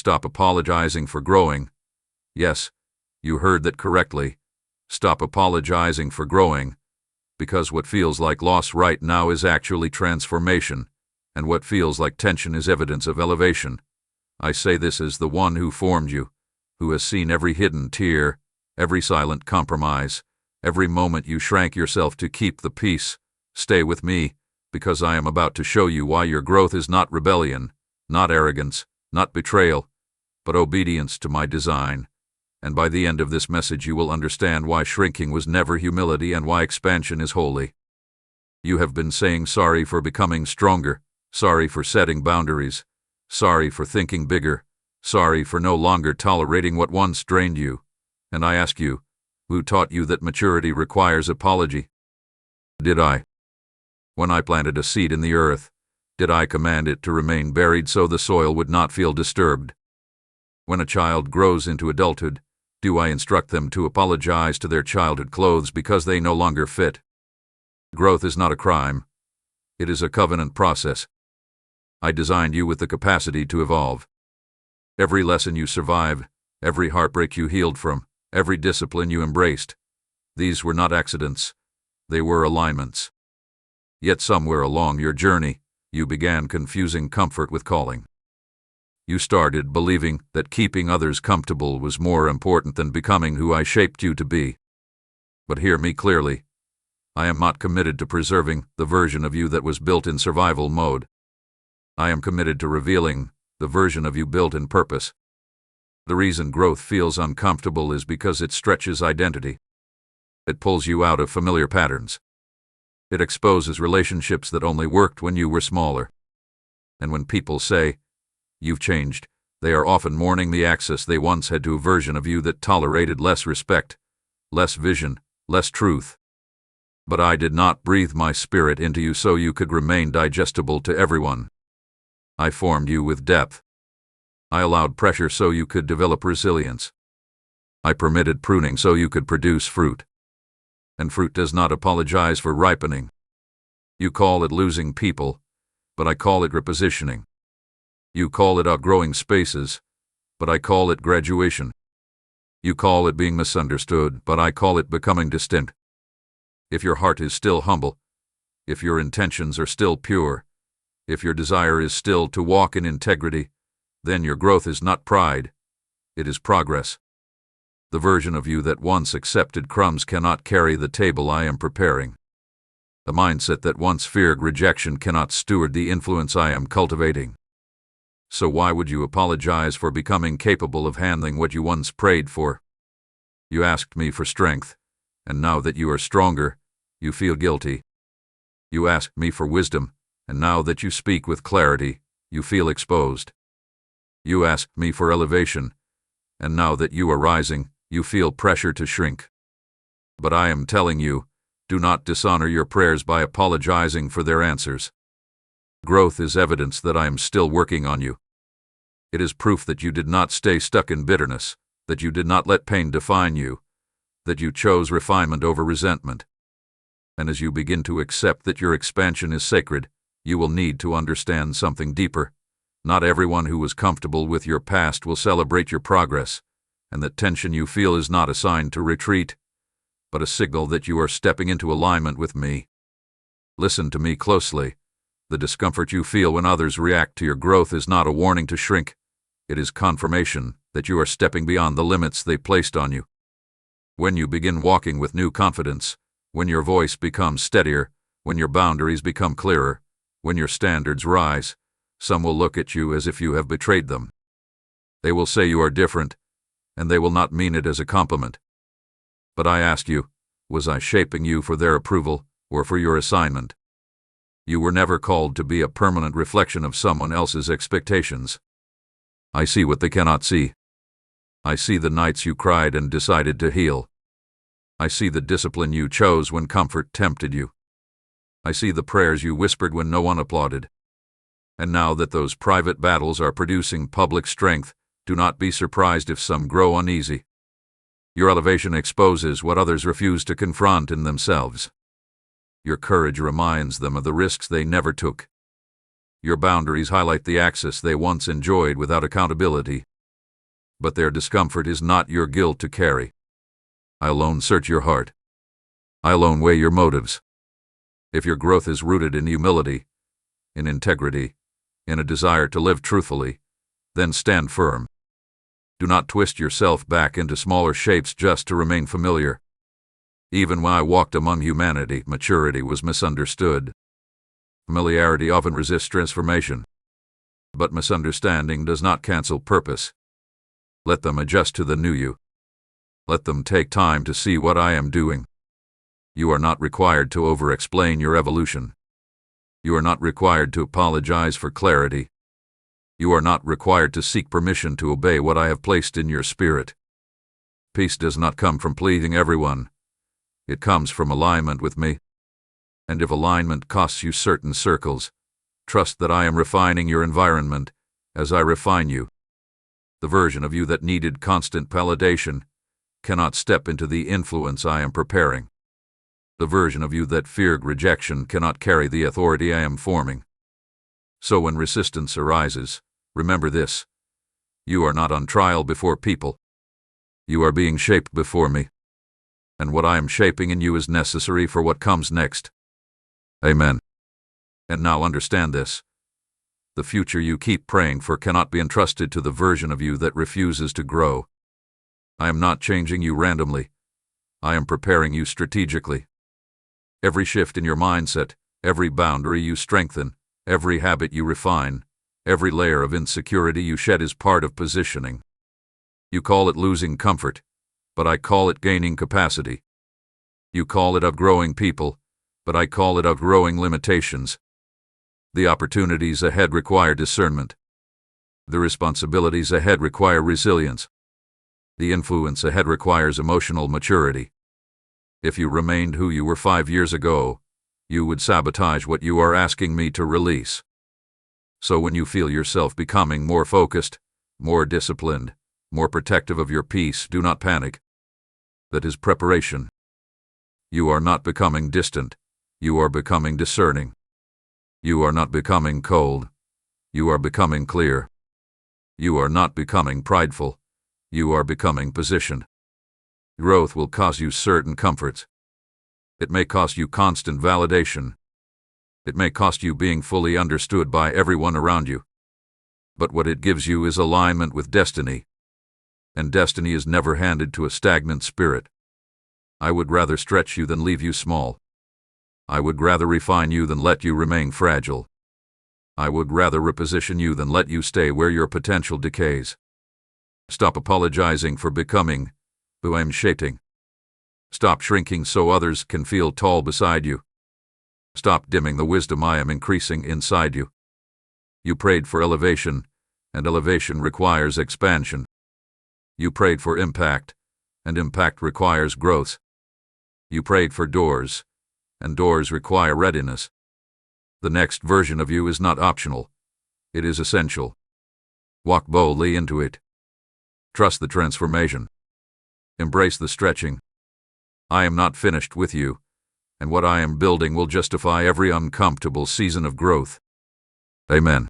Stop apologizing for growing. Yes, you heard that correctly. Stop apologizing for growing, because what feels like loss right now is actually transformation, and what feels like tension is evidence of elevation. I say this as the one who formed you, who has seen every hidden tear, every silent compromise, every moment you shrank yourself to keep the peace. Stay with me, because I am about to show you why your growth is not rebellion, not arrogance, not betrayal, but obedience to my design. And by the end of this message you will understand why shrinking was never humility and why expansion is holy. You have been saying sorry for becoming stronger, sorry for setting boundaries, sorry for thinking bigger, sorry for no longer tolerating what once drained you. And I ask you, who taught you that maturity requires apology? Did I? When I planted a seed in the earth, did I command it to remain buried so the soil would not feel disturbed? When a child grows into adulthood, do I instruct them to apologize to their childhood clothes because they no longer fit? Growth is not a crime. It is a covenant process. I designed you with the capacity to evolve. Every lesson you survived, every heartbreak you healed from, every discipline you embraced, these were not accidents. They were alignments. Yet somewhere along your journey, you began confusing comfort with calling. You started believing that keeping others comfortable was more important than becoming who I shaped you to be. But hear me clearly. I am not committed to preserving the version of you that was built in survival mode. I am committed to revealing the version of you built in purpose. The reason growth feels uncomfortable is because it stretches identity. It pulls you out of familiar patterns. It exposes relationships that only worked when you were smaller. And when people say, "You've changed," they are often mourning the access they once had to a version of you that tolerated less respect, less vision, less truth. But I did not breathe my spirit into you so you could remain digestible to everyone. I formed you with depth. I allowed pressure so you could develop resilience. I permitted pruning so you could produce fruit. And fruit does not apologize for ripening. You call it losing people, but I call it repositioning. You call it outgrowing spaces, but I call it graduation. You call it being misunderstood, but I call it becoming distinct. If your heart is still humble, if your intentions are still pure, if your desire is still to walk in integrity, then your growth is not pride, it is progress. The version of you that once accepted crumbs cannot carry the table I am preparing. The mindset that once feared rejection cannot steward the influence I am cultivating. So why would you apologize for becoming capable of handling what you once prayed for? You asked me for strength, and now that you are stronger, you feel guilty. You asked me for wisdom, and now that you speak with clarity, you feel exposed. You asked me for elevation, and now that you are rising, you feel pressure to shrink. But I am telling you, do not dishonor your prayers by apologizing for their answers. Growth is evidence that I am still working on you. It is proof that you did not stay stuck in bitterness, that you did not let pain define you, that you chose refinement over resentment. And as you begin to accept that your expansion is sacred, you will need to understand something deeper. Not everyone who was comfortable with your past will celebrate your progress, and that tension you feel is not a sign to retreat, but a signal that you are stepping into alignment with me. Listen to me closely. The discomfort you feel when others react to your growth is not a warning to shrink. It is confirmation that you are stepping beyond the limits they placed on you. When you begin walking with new confidence, when your voice becomes steadier, when your boundaries become clearer, when your standards rise, some will look at you as if you have betrayed them. They will say you are different, and they will not mean it as a compliment. But I ask you, was I shaping you for their approval or for your assignment? You were never called to be a permanent reflection of someone else's expectations. I see what they cannot see. I see the nights you cried and decided to heal. I see the discipline you chose when comfort tempted you. I see the prayers you whispered when no one applauded. And now that those private battles are producing public strength, do not be surprised if some grow uneasy. Your elevation exposes what others refuse to confront in themselves. Your courage reminds them of the risks they never took. Your boundaries highlight the access they once enjoyed without accountability. but their discomfort is not your guilt to carry. I alone search your heart. I alone weigh your motives. If your growth is rooted in humility, in integrity, in a desire to live truthfully, then stand firm. Do not twist yourself back into smaller shapes just to remain familiar. Even when I walked among humanity, maturity was misunderstood. Familiarity often resists transformation. But misunderstanding does not cancel purpose. Let them adjust to the new you. Let them take time to see what I am doing. You are not required to over-explain your evolution. You are not required to apologize for clarity. You are not required to seek permission to obey what I have placed in your spirit. Peace does not come from pleasing everyone. It comes from alignment with me. And if alignment costs you certain circles, trust that I am refining your environment as I refine you. The version of you that needed constant validation cannot step into the influence I am preparing. The version of you that feared rejection cannot carry the authority I am forming. So when resistance arises, remember this: you are not on trial before people. You are being shaped before me. And what I am shaping in you is necessary for what comes next. Amen. And now understand this: the future you keep praying for cannot be entrusted to the version of you that refuses to grow. I am not changing you randomly. I am preparing you strategically. Every shift in your mindset, every boundary you strengthen, every habit you refine, every layer of insecurity you shed is part of positioning. You call it losing comfort, but I call it gaining capacity. You call it outgrowing people, but I call it outgrowing limitations. The opportunities ahead require discernment. The responsibilities ahead require resilience. The influence ahead requires emotional maturity. If you remained who you were 5 years ago, you would sabotage what you are asking me to release. So when you feel yourself becoming more focused, more disciplined, more protective of your peace, do not panic. That is preparation. You are not becoming distant. You are becoming discerning. You are not becoming cold. You are becoming clear. You are not becoming prideful. You are becoming positioned. Growth will cost you certain comforts. It may cost you constant validation. It may cost you being fully understood by everyone around you. But what it gives you is alignment with destiny. And destiny is never handed to a stagnant spirit. I would rather stretch you than leave you small. I would rather refine you than let you remain fragile. I would rather reposition you than let you stay where your potential decays. Stop apologizing for becoming who I am shaping. Stop shrinking so others can feel tall beside you. Stop dimming the wisdom I am increasing inside you. You prayed for elevation, and elevation requires expansion. You prayed for impact, and impact requires growth. You prayed for doors, and doors require readiness. The next version of you is not optional. It is essential. Walk boldly into it. Trust the transformation. Embrace the stretching. I am not finished with you, and what I am building will justify every uncomfortable season of growth. Amen.